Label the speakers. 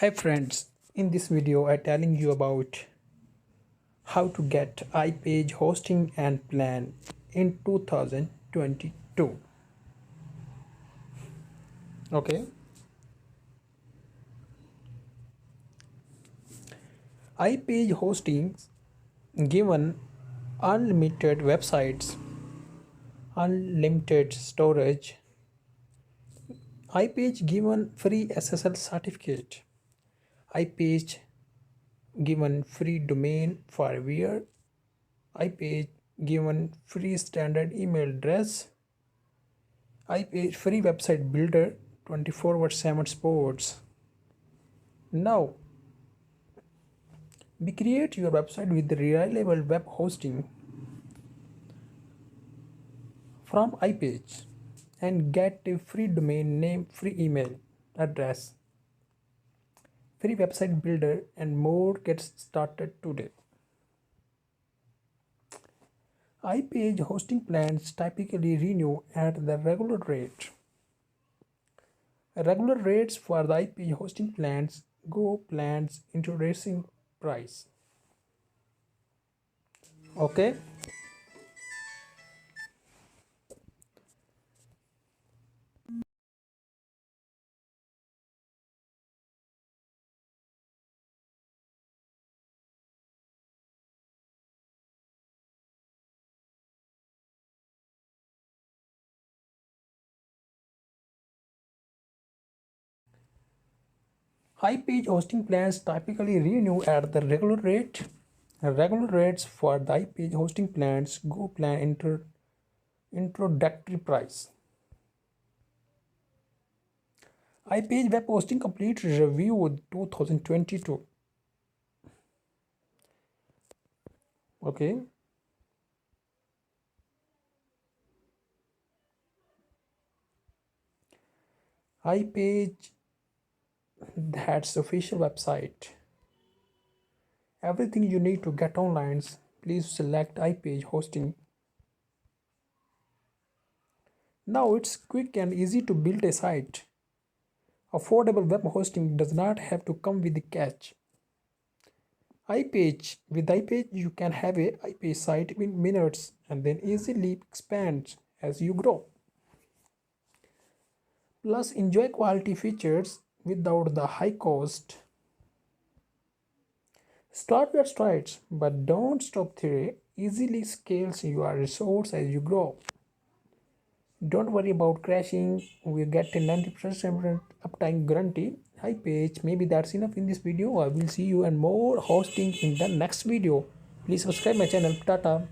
Speaker 1: Hi friends, in this video I telling you about how to get iPage hosting and plan in 2022. Okay, iPage hosting given unlimited websites, unlimited storage, iPage given free SSL certificate, iPage given free domain for where, iPage given free standard email address, iPage free website builder 24/7 sports. Now, we create your website with reliable web hosting from iPage and get a free domain name, free email address, free website builder, and more. Get started today. iPage hosting plans typically renew at the regular rate. Regular rates for the iPage hosting plans go plans introducing price. Okay. High-page hosting plans typically renew at the regular rate. Regular rates for the high-page hosting plans go plan introductory price. iPage web hosting complete review 2022. Okay. iPage, that's official website. Everything you need to get online. Please select iPage hosting. Now it's quick and easy to build a site. Affordable web hosting does not have to come with a catch. iPage. With iPage, you can have a iPage site in minutes and then easily expand as you grow. Plus, enjoy quality features without the high cost. Start your strides, but don't stop there. Easily scales your resource as you grow. Don't worry about crashing. We get a 90% uptime guarantee. Hi page, maybe that's enough in this video. I will see you and more hosting in the next video. Please subscribe my channel. Tata.